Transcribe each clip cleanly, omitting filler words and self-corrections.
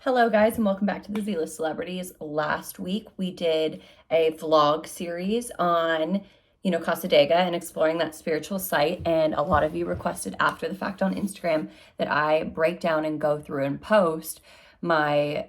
Hello guys and welcome back to the Z-List Celebrities. Last week we did a vlog series on, Cassadaga and exploring that spiritual site, and a lot of you requested after the fact on Instagram that I break down and go through and post my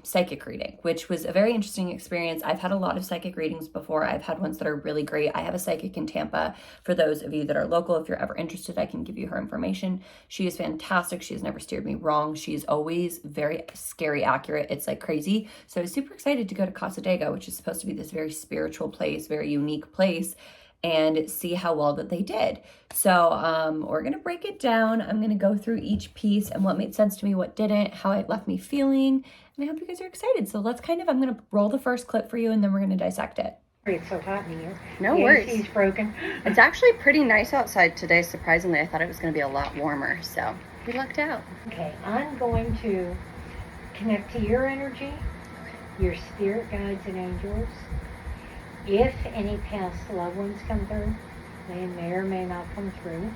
psychic reading, which was a very interesting experience. I've had a lot of psychic readings before. I've had ones that are really great. I have a psychic in Tampa. For those of you that are local, if you're ever interested, I can give you her information. She is fantastic. She has never steered me wrong. She's always very scary accurate. It's like crazy. So I was super excited to go to Cassadaga, which is supposed to be this very spiritual place, very unique place, and see how well that they did. So we're gonna break it down. I'm gonna go through each piece and what made sense to me, what didn't, how it left me feeling, and I hope you guys are excited. So I'm gonna roll the first clip for you and then we're gonna dissect it. It's so hot in here. No worries. AC's broken. It's actually pretty nice outside today, surprisingly. I thought it was gonna be a lot warmer, so we lucked out. Okay, I'm going to connect to your energy, your spirit guides and angels. If any past loved ones come through, they may or may not come through.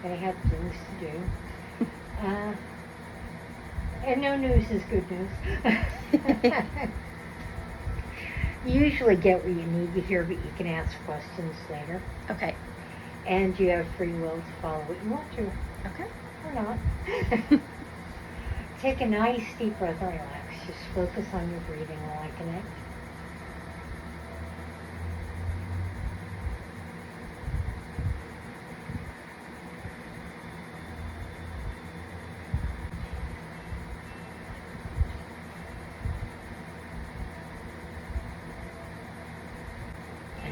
They have things to do. And no news is good news. You usually get what you need to hear, but you can ask questions later. Okay. And you have free will to follow what you want to. Okay. Or not. Take a nice deep breath and relax. Just focus on your breathing while I connect.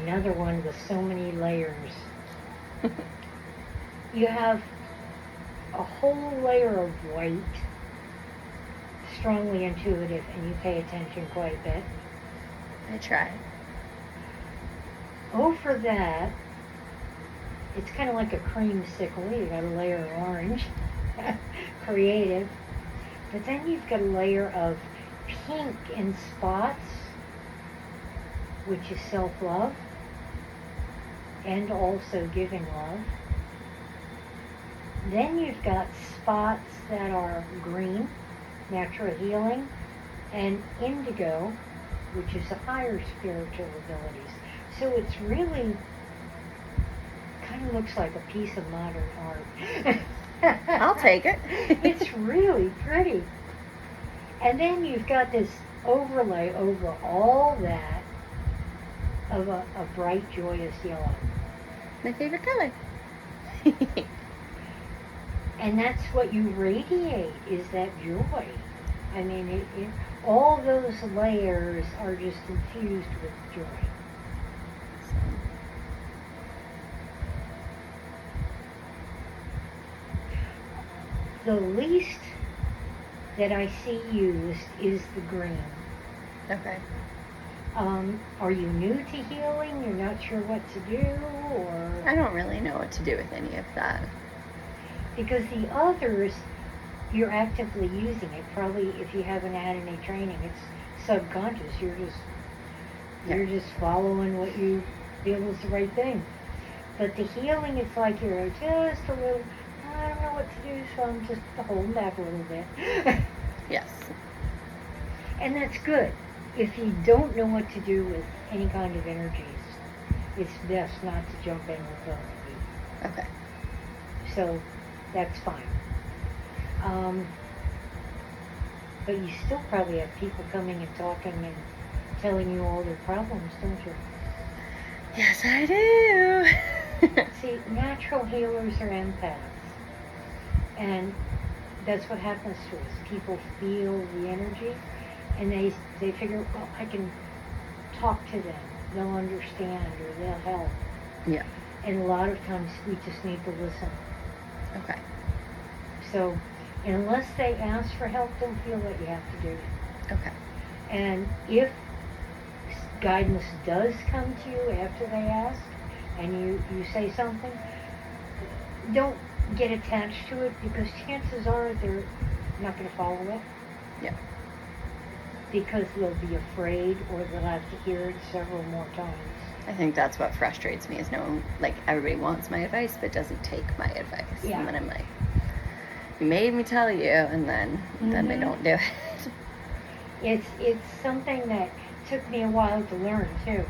Another one with so many layers. You have a whole layer of white, strongly intuitive, and you pay attention quite a bit. I try. Over that, it's kind of like a creamsicle. You got a layer of orange, creative. But then you've got a layer of pink in spots, which is self-love, and also giving love. Then you've got spots that are green, natural healing, and indigo, which is the higher spiritual abilities. So it's really kind of looks like a piece of modern art. I'll take it. It's really pretty. And then you've got this overlay over all that of a bright, joyous yellow. My favorite color. And that's what you radiate, is that joy. I mean, all those layers are just infused with joy. The least that I see used is the green. Okay. Are you new to healing? You're not sure what to do? Or I don't really know what to do with any of that. Because the others, you're actively using it. Probably if you haven't had any training, it's subconscious. You're just following what you feel is the right thing. But the healing, it's like you're just a little, I don't know what to do, so I'm just holding back a little bit. Yes. And that's good. If you don't know what to do with any kind of energies, it's best not to jump in with those. Okay. So that's fine. But you still probably have people coming and talking and telling you all their problems, don't you? Yes, I do. See, natural healers are empaths. And that's what happens to us. People feel the energy and they figure, well, I can talk to them. They'll understand or they'll help. Yeah. And a lot of times we just need to listen. Okay. So unless they ask for help, don't feel that you have to do it. Okay. And if guidance does come to you after they ask and you say something, don't get attached to it, because chances are they're not going to follow it. Yeah. Because they'll be afraid or they'll have to hear it several more times. I think that's what frustrates me, is knowing, like, everybody wants my advice but doesn't take my advice. Yeah. And then I'm like, you made me tell you, and then they don't do it. It's something that took me a while to learn too.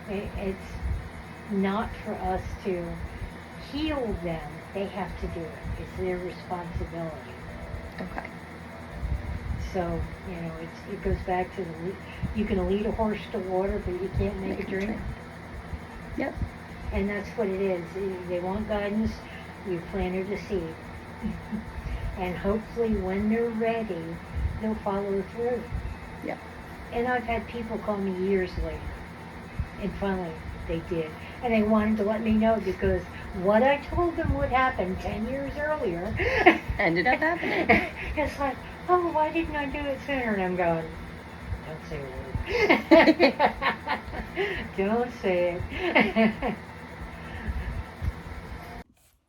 It's not for us to heal them. They have to do it. It's their responsibility. Okay. So, it goes back to you can lead a horse to water, but you can't make it drink. Yep. And that's what it is. They want guidance. You planted a seed. And hopefully when they're ready, they'll follow through. Yep. And I've had people call me years later. And finally, they did. And they wanted to let me know because what I told them would happen 10 years earlier ended up happening. It's like, oh, why didn't I do it sooner? And I'm going, don't say a word. Don't say it.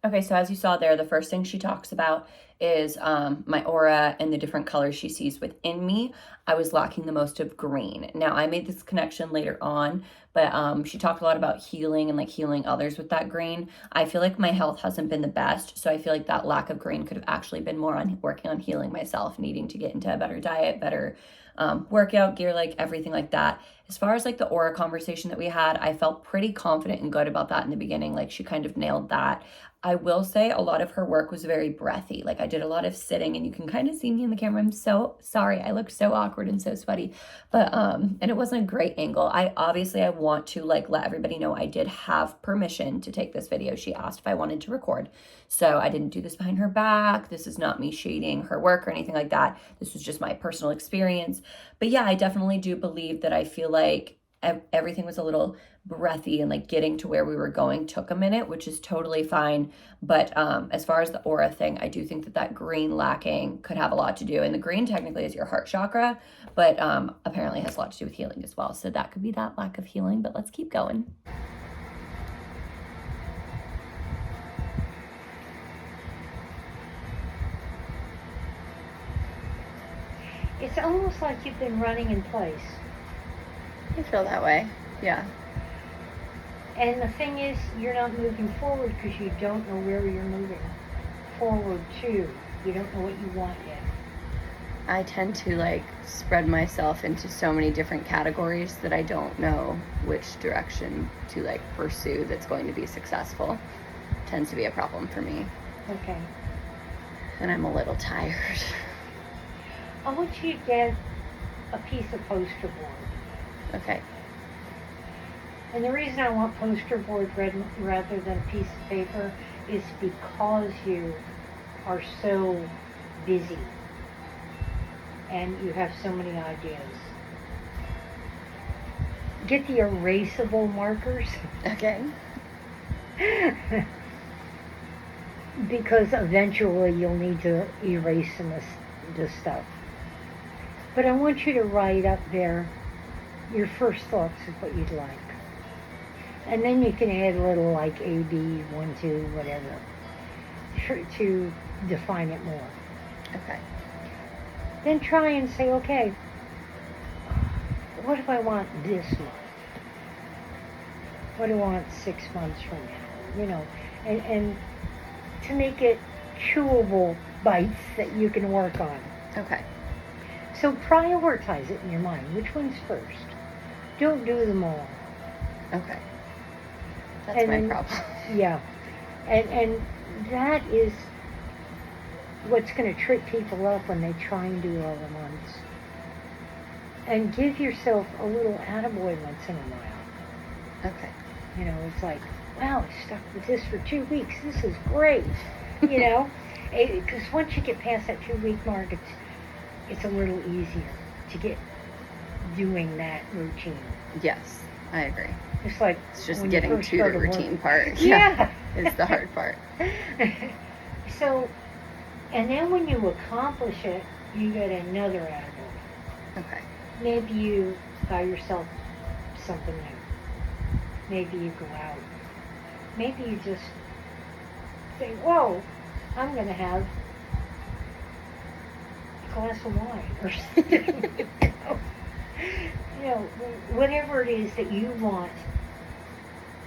Okay, so as you saw there, the first thing she talks about is my aura and the different colors she sees within me. I was lacking the most of green. Now, I made this connection later on, but she talked a lot about healing and like healing others with that green. I feel like my health hasn't been the best, so I feel like that lack of green could have actually been more on working on healing myself, needing to get into a better diet, better workout gear, like everything like that. As far as like the aura conversation that we had, I felt pretty confident and good about that in the beginning. Like she kind of nailed that. I will say a lot of her work was very breathy. Like I did a lot of sitting and you can kind of see me in the camera. I'm so sorry. I look so awkward and so sweaty, but, and it wasn't a great angle. I want to like let everybody know I did have permission to take this video. She asked if I wanted to record. So I didn't do this behind her back. This is not me shading her work or anything like that. This was just my personal experience. But yeah, I definitely do believe that I feel like everything was a little breathy and like getting to where we were going took a minute, which is totally fine. But as far as the aura thing, I do think that that green lacking could have a lot to do. And the green technically is your heart chakra, but apparently has a lot to do with healing as well. So that could be that lack of healing, but let's keep going. It's almost like you've been running in place. I feel that way. Yeah. And the thing is, you're not moving forward because you don't know where you're moving forward to. You don't know what you want yet. I tend to like spread myself into so many different categories that I don't know which direction to like pursue that's going to be successful. Tends to be a problem for me. Okay. And I'm a little tired. I want you to get a piece of poster board. Okay. And the reason I want poster board rather than a piece of paper is because you are so busy and you have so many ideas. Get the erasable markers. Okay. Because eventually you'll need to erase this stuff. But I want you to write up there your first thoughts of what you'd like. And then you can add a little like A, B, 1, 2, whatever, to define it more. Okay. Then try and say, okay, what do I want this month? What do I want 6 months from now? And to make it chewable bites that you can work on. Okay. So prioritize it in your mind. Which one's first? Don't do them all. Okay. That's my problem. Yeah. And that is what's going to trip people up when they try and do all the months. And give yourself a little attaboy once in a while. Okay. It's like, wow, I stuck with this for 2 weeks. This is great. Because once you get past that 2-week mark, it's a little easier to get doing that routine. Yes, I agree. It's just getting to the routine part. Yeah. It's the hard part. So, and then when you accomplish it, you get another attaboy. Okay. Maybe you buy yourself something new. Maybe you go out. Maybe you just say, whoa, I'm going to have a glass of wine or something. Whatever it is that you want.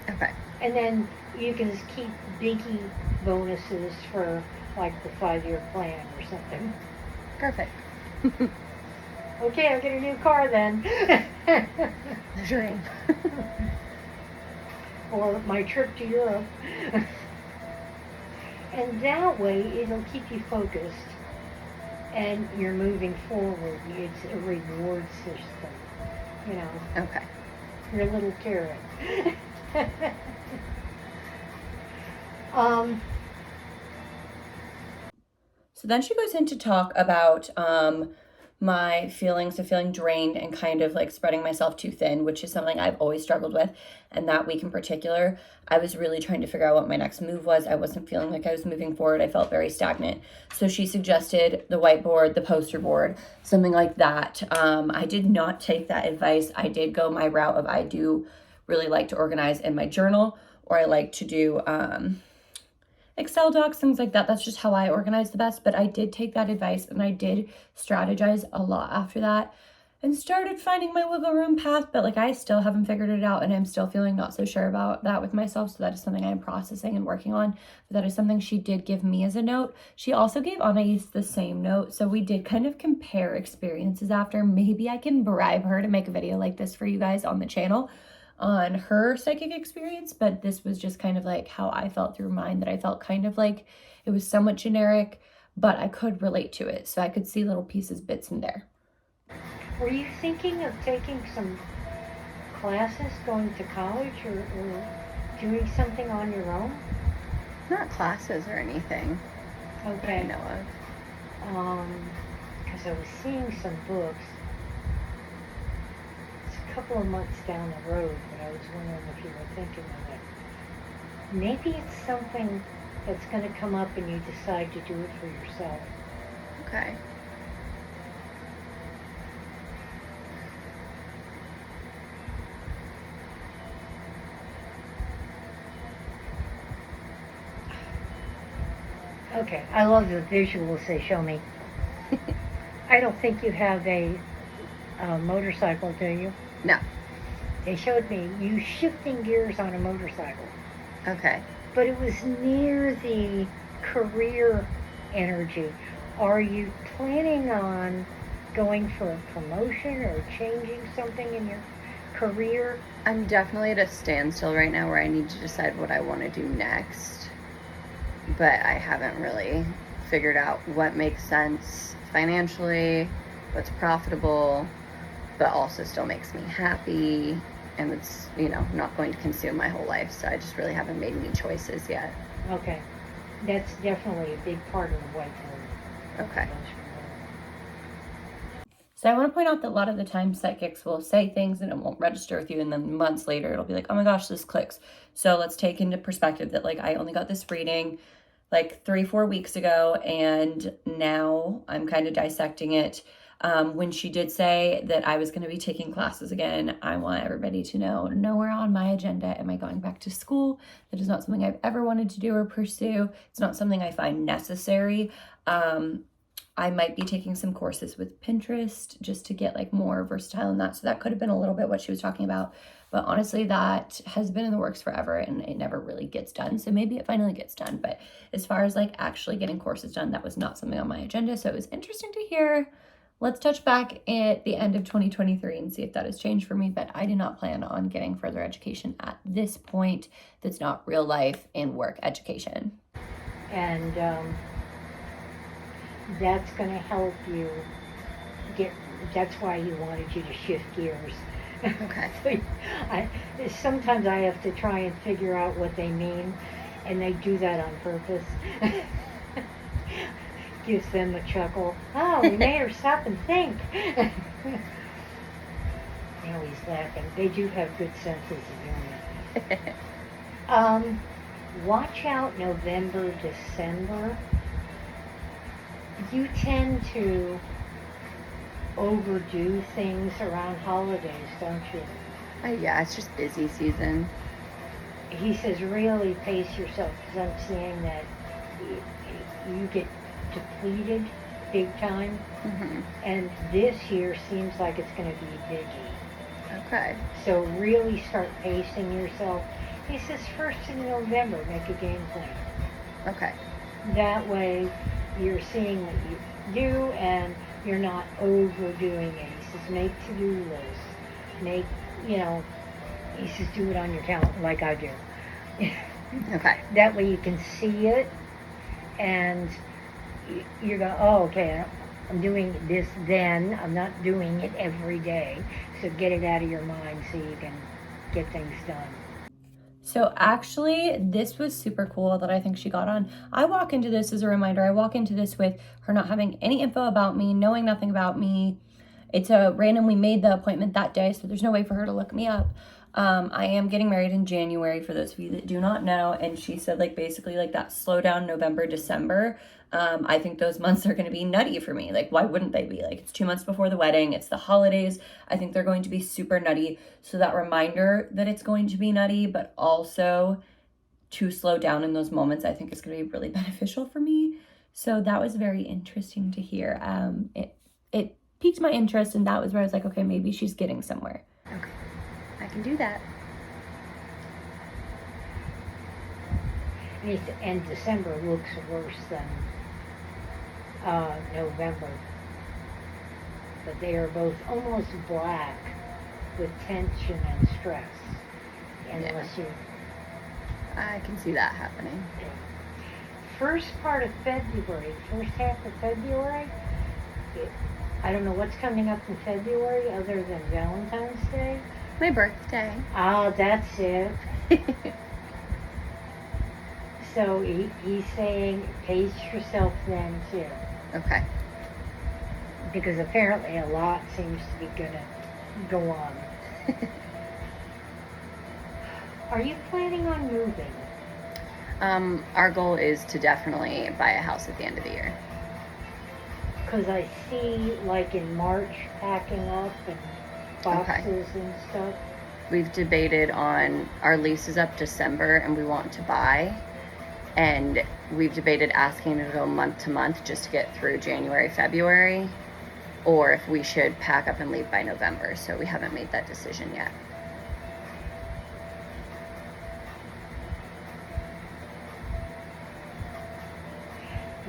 Okay. And then you can just keep biggie bonuses for like the 5-year plan or something. Perfect. Okay, I'll get a new car then. The dream. Or my trip to Europe. And that way, it'll keep you focused and you're moving forward. It's a reward system, you know. Okay. Your little carrot. um, So then she goes in to talk about my feelings of feeling drained and kind of like spreading myself too thin, which is something I've always struggled with. And that week in particular, I was really trying to figure out what my next move was. I wasn't feeling like I was moving forward. I felt very stagnant. So she suggested the whiteboard, the poster board, something like that. I did not take that advice. I did go my route of I do really like to organize in my journal, or I like to do Excel docs, things like that. That's just how I organize the best. But I did take that advice and I did strategize a lot after that and started finding my wiggle room path. But like I still haven't figured it out and I'm still feeling not so sure about that with myself. So that is something I'm processing and working on. But that is something she did give me as a note. She also gave Anais the same note. So we did kind of compare experiences after. Maybe I can bribe her to make a video like this for you guys on the channel on her psychic experience, but this was just kind of like how I felt through mine, that I felt kind of like it was somewhat generic, but I could relate to it. So I could see little pieces, bits in there. were you thinking of taking some classes, going to college, or doing something on your own? Not classes or anything that I Okay. know of. Because I was seeing some books. It's a couple of months down the road, but I was wondering if you were thinking of it. Maybe it's something that's going to come up and you decide to do it for yourself. Okay. Okay, I love the visuals they show me. I don't think you have a motorcycle, do you? No. They showed me you shifting gears on a motorcycle. Okay. But it was near the career energy. Are you planning on going for a promotion or changing something in your career? I'm definitely at a standstill right now where I need to decide what I want to do next. But I haven't really figured out what makes sense financially, what's profitable, but also still makes me happy, and it's, not going to consume my whole life. So I just really haven't made any choices yet. Okay. That's definitely a big part of the whiteboard. Okay. So I want to point out that a lot of the time psychics will say things and it won't register with you, and then months later it'll be like, oh my gosh, this clicks. So let's take into perspective that like I only got this reading like 3-4 weeks ago, and now I'm kind of dissecting it. When she did say that I was going to be taking classes again, I want everybody to know nowhere on my agenda am I going back to school. That is not something I've ever wanted to do or pursue. It's not something I find necessary. I might be taking some courses with Pinterest just to get like more versatile in that. So that could have been a little bit what she was talking about. But honestly, that has been in the works forever and it never really gets done. So maybe it finally gets done. But as far as like actually getting courses done, that was not something on my agenda. So it was interesting to hear. Let's touch back at the end of 2023 and see if that has changed for me. But I do not plan on getting further education at this point. That's not real life and work education. And that's going to help you that's why he wanted you to shift gears. Okay. Sometimes I have to try and figure out what they mean, and they do that on purpose. Gives them a chuckle. Oh, we made her stop and think. Now he's laughing. They do have good senses of humor. Watch out November, December. You tend to overdo things around holidays, don't you? Yeah, it's just busy season. He says really pace yourself, because I'm seeing that you get depleted big time. Mm-hmm. And this year seems like it's going to be busy. Okay. So really start pacing yourself. He says first in November, make a game plan. Okay. That way you're seeing what you do, and you're not overdoing it. He says make to-do lists, make, you know, he says do it on your calendar like I do. Okay. That way you can see it, and you're going, oh, okay, I'm doing this then. I'm not doing it every day. So get it out of your mind so you can get things done. So actually, this was super cool that I think she got on. I walk into this as a reminder. I walk into this with her not having any info about me, knowing nothing about me. It's a random, we made the appointment that day, so there's no way for her to look me up. I am getting married in January, for those of you that do not know, and she said like basically like that slow down November, December. I think those months are going to be nutty for me. Like, why wouldn't they be? Like, it's 2 months before the wedding, it's the holidays. I think they're going to be super nutty. So that reminder that it's going to be nutty, but also to slow down in those moments, I think is going to be really beneficial for me. So that was very interesting to hear. It piqued my interest, and that was where I was like, okay, maybe she's getting somewhere. Okay. I can do that. And December looks worse than November. But they are both almost black with tension and stress. Unless you... I can see that happening. First part of February, first half of February, I don't know what's coming up in February other than Valentine's Day. My birthday. Oh, that's it. So he's saying pace yourself then too. Okay. Because apparently a lot seems to be gonna go on. Are you planning on moving? Our goal is to definitely buy a house at the end of the year. Because I see like in March packing up and boxes and stuff. We've debated on, our lease is up December and we want to buy. And we've debated asking to go month to month just to get through January, February, or if we should pack up and leave by November. So we haven't made that decision yet.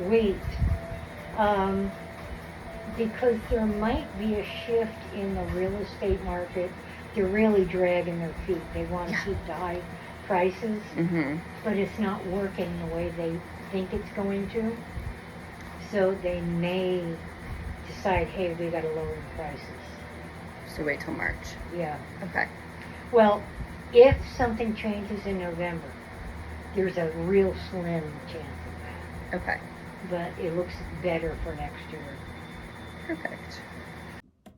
Wait, because there might be a shift in the real estate market. They're really dragging their feet. They want to keep the high prices, but it's not working the way they think it's going to. So they may decide, hey, we got to lower the prices. So wait till March. Yeah. Okay. Well, if something changes in November, there's a real slim chance of that. Okay. But it looks better for next year. Perfect.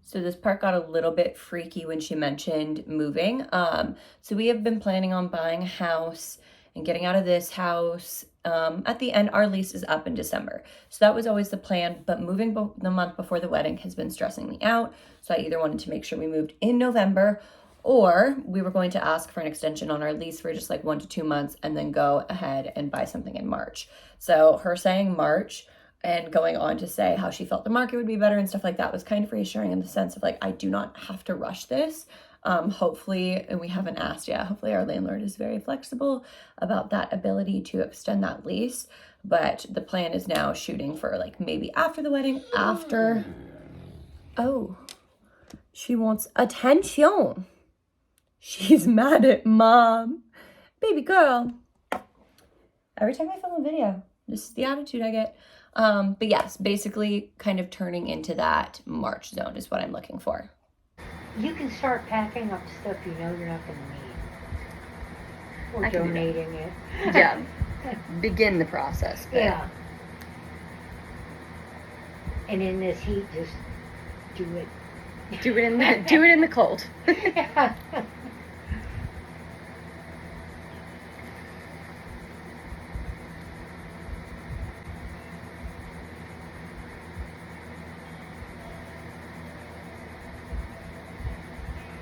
So this part got a little bit freaky when she mentioned moving. So we have been planning on buying a house and getting out of this house. At the end, our lease is up in December. So that was always the plan, but moving the month before the wedding has been stressing me out. So I either wanted to make sure we moved in November, or we were going to ask for an extension on our lease for just like 1 to 2 months and then go ahead and buy something in March. So her saying March and going on to say how she felt the market would be better and stuff like that was kind of reassuring in the sense of like, I do not have to rush this. Hopefully, and we haven't asked yet, hopefully our landlord is very flexible about that ability to extend that lease. But the plan is now shooting for like maybe after the wedding, after, oh, she wants attention. She's mad at mom. Baby girl. Every time I film a video, this is the attitude I get. But yes, basically kind of turning into that March zone is what I'm looking for. You can start packing up stuff you know you're not going to need. Or donating it. Yeah. Begin the process. But... yeah. And in this heat, just do it. Do it in the cold. Yeah.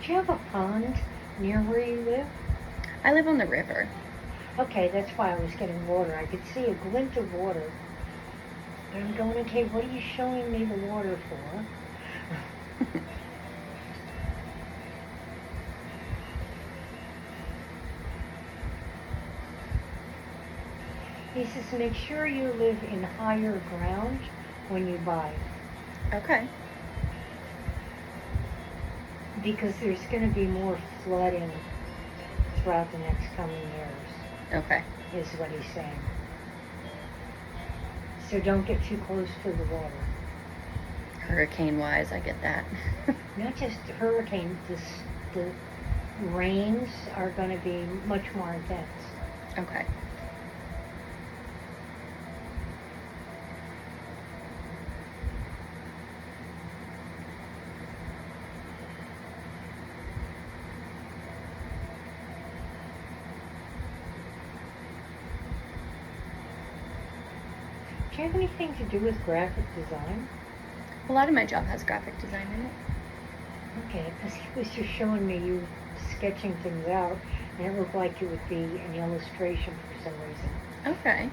Do you have a pond near where you live? I live on the river. Okay, that's why I was getting water. I could see a glint of water. But I'm going, okay, what are you showing me the water for? He says, make sure you live in higher ground when you buy. Okay. Because there's going to be more flooding throughout the next coming years, Okay. is what he's saying. So don't get too close to the water. Hurricane-wise, I get that. Not just hurricane, the rains are going to be much more intense. Okay. Do you have anything to do with graphic design? A lot of my job has graphic design in it. Okay, because he was just showing me you sketching things out, and it looked like it would be an illustration for some reason. Okay.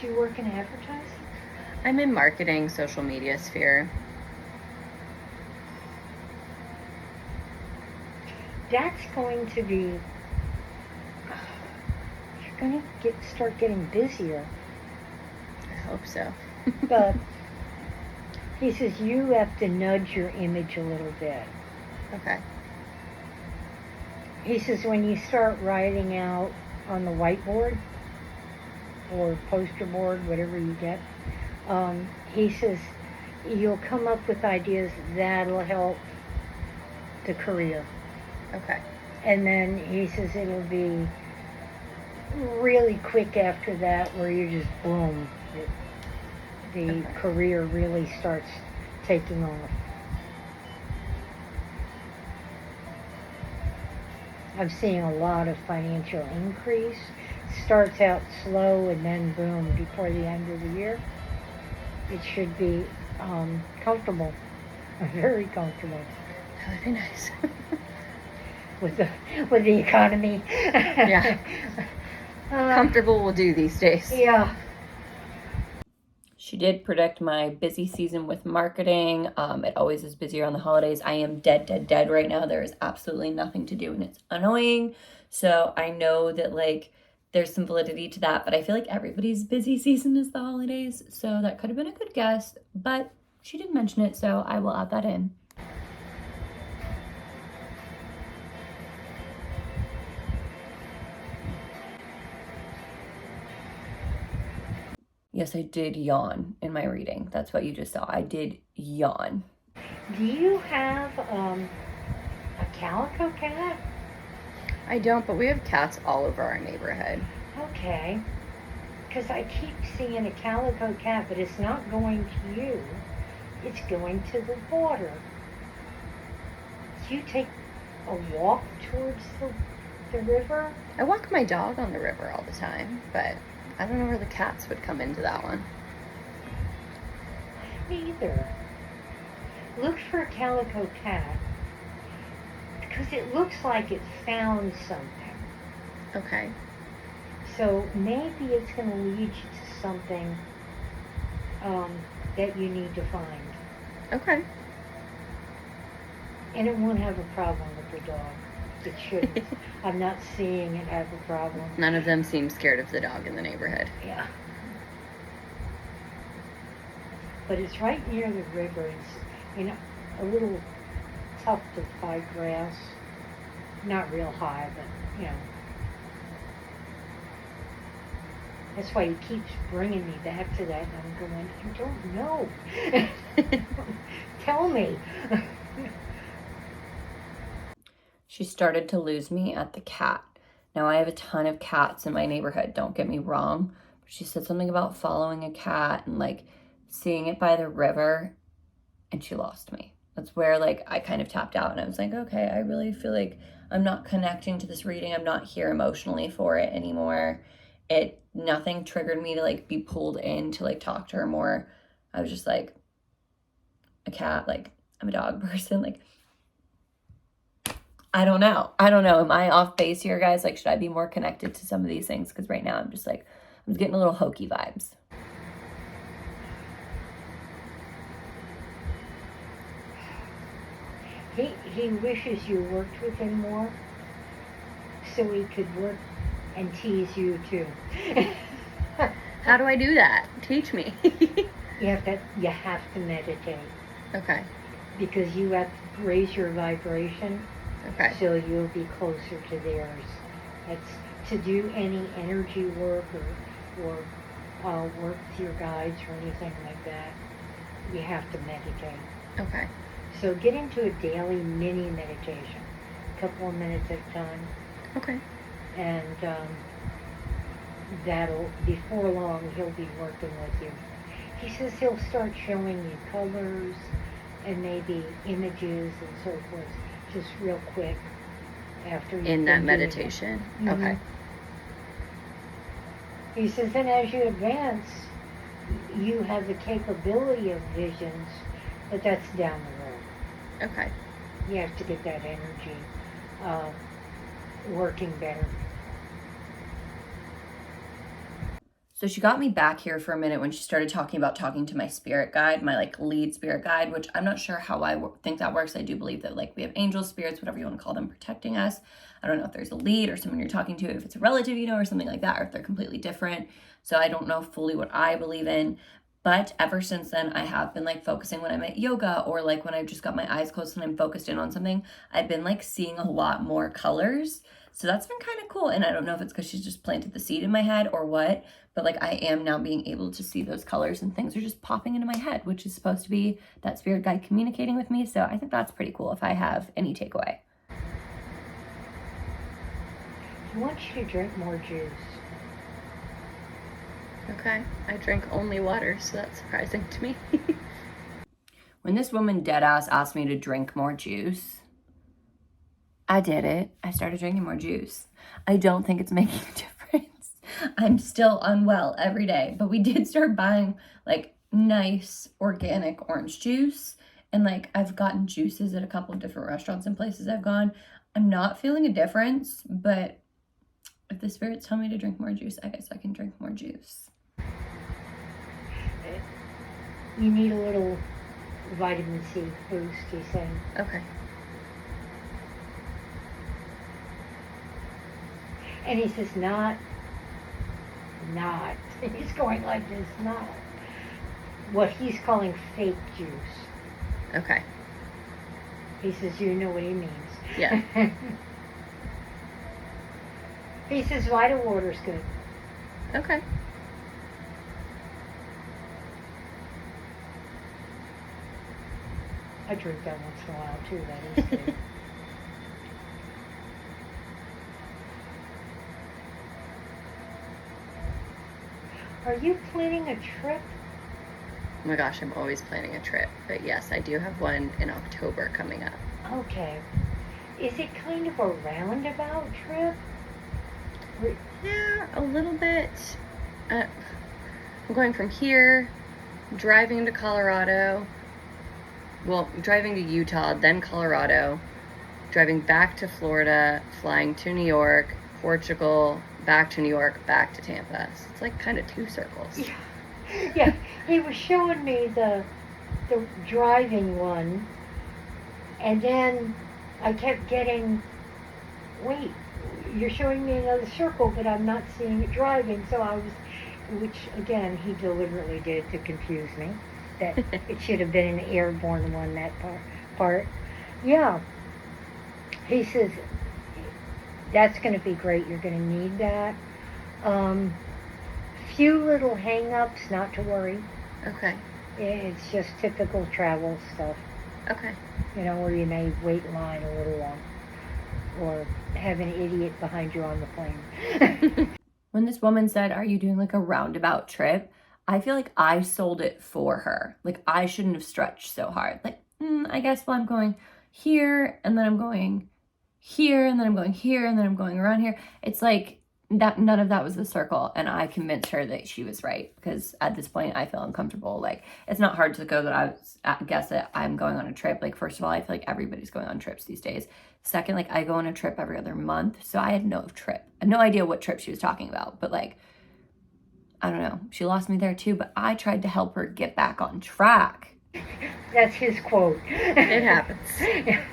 Do you work in advertising? I'm in marketing, social media sphere. That's going to be. You're going to start getting busier. I hope so. But he says you have to nudge your image a little bit. Okay. He says when you start writing out on the whiteboard or poster board, whatever you get, he says you'll come up with ideas that'll help the career. Okay. And then he says it'll be really quick after that where you just boom, the career really starts taking off. I'm seeing a lot of financial increase. Starts out slow and then boom before the end of the year. It should be comfortable, very comfortable. That would be nice. with the economy. Yeah. Comfortable will do these days. Yeah. She did predict my busy season with marketing. It always is busier on the holidays. I am dead right now. There is absolutely nothing to do and it's annoying. So I know that like there's some validity to that, but I feel like everybody's busy season is the holidays. So that could have been a good guess, but she did mention it, so I will add that in. Yes, I did yawn in my reading. That's what you just saw. I did yawn. Do you have a calico cat? I don't, but we have cats all over our neighborhood. Okay. Because I keep seeing a calico cat, but it's not going to you. It's going to the water. Do you take a walk towards the river? I walk my dog on the river all the time, but I don't know where the cats would come into that one. Me either. Look for a calico cat. Because it looks like it found something. Okay. So maybe it's going to lead you to something that you need to find. Okay. And it won't have a problem with the dog. It shouldn't. I'm not seeing it have a problem. None of them seem scared of the dog in the neighborhood. Yeah. But it's right near the river. It's in a little tuft of high grass. Not real high, but, you know. That's why he keeps bringing me back to that, and I'm going, I don't know. Tell me. She started to lose me at the cat. Now, I have a ton of cats in my neighborhood, don't get me wrong. But she said something about following a cat and like seeing it by the river, and she lost me. That's where like I kind of tapped out and I was like, okay, I really feel like I'm not connecting to this reading. I'm not here emotionally for it anymore. Nothing triggered me to like be pulled in to like talk to her more. I was just like a cat, like I'm a dog person, like I don't know. Am I off base here, guys? Like, should I be more connected to some of these things? Because right now I'm just like, I'm getting a little hokey vibes. He wishes you worked with him more so he could work and tease you too. How do I do that? Teach me. You have to meditate, Okay. because you have to raise your vibration, Okay. so you'll be closer to theirs. That's to do any energy work or work with your guides or anything like that. You have to meditate. Okay. So get into a daily mini meditation, a couple of minutes at a time, Okay. and that'll, before long, he'll be working with you. He says he'll start showing you colors and maybe images and so forth, just real quick after you've In been that doing meditation. it. Mhm. Okay. He says, and as you advance, you have the capability of visions, but that's down the road. Okay. You have to get that energy working better. So she got me back here for a minute when she started talking about talking to my spirit guide, my like lead spirit guide, which I'm not sure how I think that works. I do believe that like we have angels, spirits, whatever you want to call them, protecting us. I don't know if there's a lead or someone you're talking to, if it's a relative, you know, or something like that, or if they're completely different. So I don't know fully what I believe in. But ever since then, I have been like focusing when I'm at yoga, or like when I've just got my eyes closed and I'm focused in on something, I've been like seeing a lot more colors. So that's been kind of cool. And I don't know if it's because she's just planted the seed in my head or what, but like I am now being able to see those colors and things are just popping into my head, which is supposed to be that spirit guide communicating with me. So I think that's pretty cool if I have any takeaway. I want you to drink more juice. Okay. I drink only water, so that's surprising to me. When this woman deadass asked me to drink more juice, I did it. I started drinking more juice. I don't think it's making a difference. I'm still unwell every day, but we did start buying like nice organic orange juice. And like I've gotten juices at a couple of different restaurants and places I've gone. I'm not feeling a difference, but if the spirits tell me to drink more juice, I guess I can drink more juice. You need a little vitamin C boost, he's saying. Okay. And he says, not, he's going like this, not what he's calling fake juice. Okay. He says, you know what he means. Yeah. He says, Vita water's good. Okay. I drink that once in a while too, that is good. Are you planning a trip? Oh my gosh, I'm always planning a trip. But yes, I do have one in October coming up. Okay. Is it kind of a roundabout trip? Yeah, a little bit. I'm going from here, driving to Colorado. Well, driving to Utah, then Colorado, driving back to Florida, flying to New York, Portugal, back to New York, back to Tampa. So it's like kind of 2 circles. Yeah, he was showing me the driving one, and then I kept getting, wait, you're showing me another circle, but I'm not seeing it driving, so I was, which again, he deliberately did to confuse me, that it should have been an airborne one, that part. Yeah. He says, that's going to be great, you're going to need that. Few little hang-ups, not to worry. Okay. It's just typical travel stuff. Okay. You know, where you may wait in line a little long, or have an idiot behind you on the plane. When this woman said, are you doing like a roundabout trip? I feel like I sold it for her. Like I shouldn't have stretched so hard. Like, I guess, well, I'm going here, and then I'm going here, and then I'm going here, and then I'm going around here. It's like that none of that was the circle, and I convinced her that she was right, because at this point I feel uncomfortable. Like, it's not hard to go that I guess that I'm going on a trip. Like, first of all, I feel like everybody's going on trips these days. Second, like I go on a trip every other month, so I had no idea what trip she was talking about. But like, I don't know, she lost me there too, but I tried to help her get back on track. That's his quote. It happens. Yeah.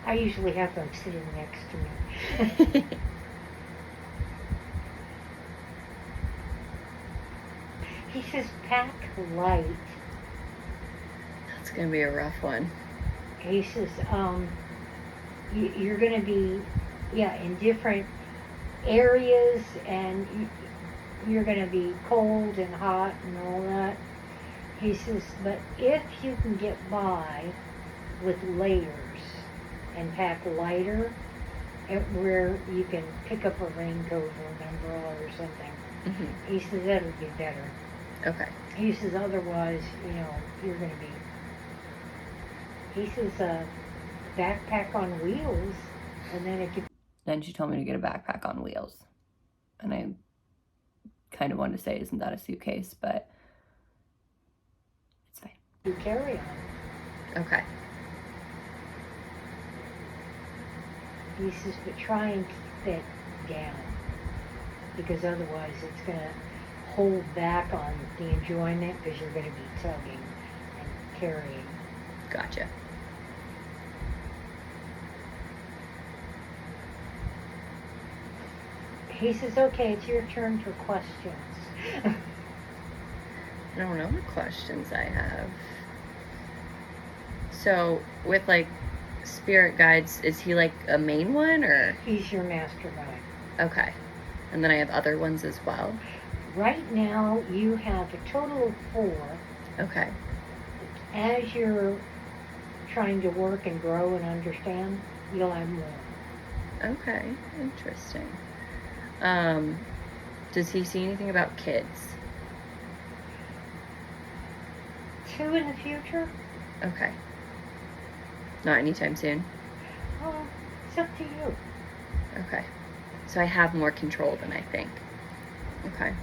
I usually have them sitting next to me. He says pack light. That's gonna be a rough one. He says, you're going to be, in different areas, and you're going to be cold and hot and all that. He says, but if you can get by with layers and pack lighter, where you can pick up a raincoat or an umbrella or something, Mm-hmm. he says that would be better. Okay. He says otherwise, you're going to be. He says backpack on wheels, and then it could. Then she told me to get a backpack on wheels. And I kind of wanted to say, isn't that a suitcase? But it's fine. You carry on. Okay. He says, but try and keep it down, because otherwise it's going to hold back on the enjoyment, because you're going to be tugging and carrying. Gotcha. He says, okay, it's your turn for questions. I don't know what questions I have. So, with like spirit guides, is he like a main one or? He's your master guide. Okay. And then I have other ones as well. Right now, you have a total of 4. Okay. As you're trying to work and grow and understand, you'll have more. Okay. Interesting. Does he see anything about kids? 2 in the future? Okay. Not anytime soon? Oh, it's up to you. Okay. So I have more control than I think. Okay.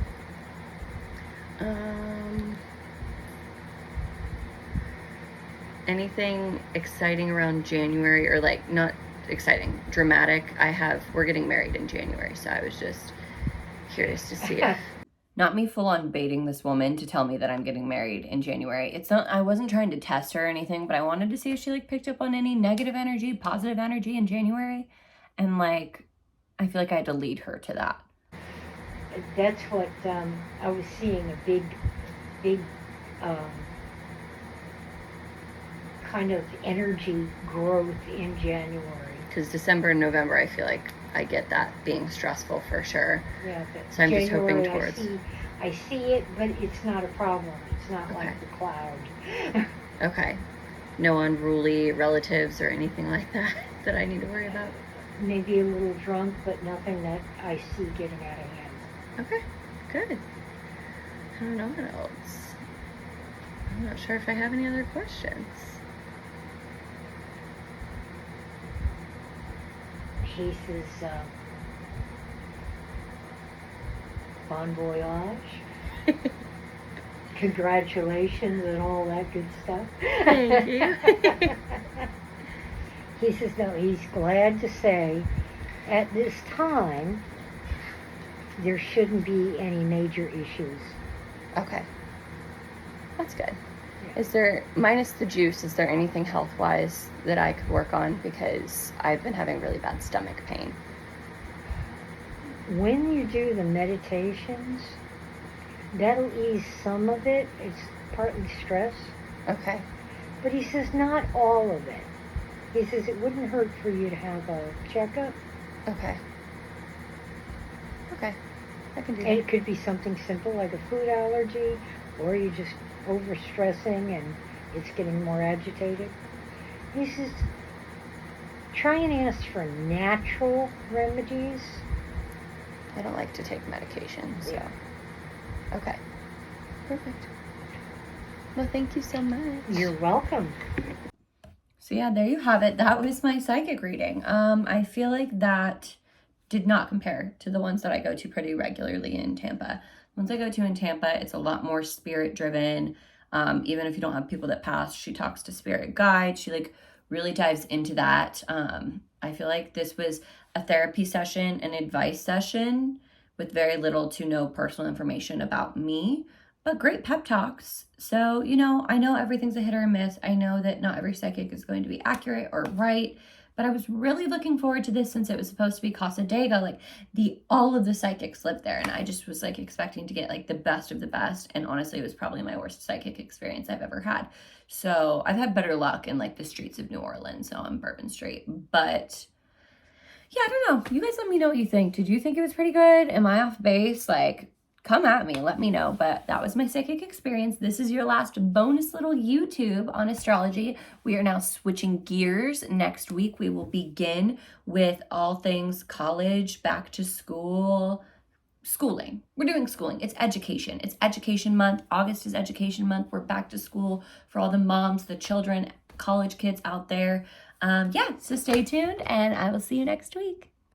Anything exciting around January, or like not exciting, dramatic? We're getting married in January, so I was just curious to see if. Not me full on baiting this woman to tell me that I'm getting married in January. It's not, I wasn't trying to test her or anything, but I wanted to see if she like picked up on any negative energy, positive energy in January. And like, I feel like I had to lead her to that. That's what I was seeing, a big kind of energy growth in January. Because December and November, I feel like I get that being stressful for sure. Yeah, so I'm just hoping January, towards. I see it, but it's not a problem. It's not like the cloud. Okay. No unruly relatives or anything like that that I need to worry about? Maybe a little drunk, but nothing that I see getting out of hand. Okay, good. I don't know what else. I'm not sure if I have any other questions. He says, bon voyage. Congratulations and all that good stuff. Thank you. He says, no, he's glad to say at this time there shouldn't be any major issues. Okay. That's good. Yeah. Is there, minus the juice, is there anything health-wise that I could work on? Because I've been having really bad stomach pain. When you do the meditations, that'll ease some of it. It's partly stress. Okay. But he says not all of it. He says it wouldn't hurt for you to have a checkup. Okay. Okay. I can do And that. it could be something simple like a food allergy, or you're just overstressing and it's getting more agitated. He says, try and ask for natural remedies. I don't like to take medication, so. Yeah. Okay. Perfect. Well, thank you so much. You're welcome. So yeah, there you have it. That was my psychic reading. I feel like that did not compare to the ones that I go to pretty regularly in Tampa. The ones I go to in Tampa, it's a lot more spirit driven. Even if you don't have people that pass, she talks to spirit guides. She like really dives into that. I feel like this was a therapy session, an advice session with very little to no personal information about me, but great pep talks. So, I know everything's a hit or a miss. I know that not every psychic is going to be accurate or right, But I was really looking forward to this since it was supposed to be Cassadaga. Like all of the psychics lived there, and I just was like expecting to get like the best of the best. And honestly, it was probably my worst psychic experience I've ever had. So I've had better luck in like the streets of New Orleans, so on Bourbon Street. But yeah, I don't know. You guys let me know what you think. Did you think it was pretty good? Am I off base? Like, come at me, let me know. But that was my psychic experience. This is your last bonus little YouTube on astrology. We are now switching gears. Next week, we will begin with all things college, back to school, schooling. We're doing schooling. It's education. It's education month. August is education month. We're back to school for all the moms, the children, college kids out there. Yeah, so stay tuned and I will see you next week.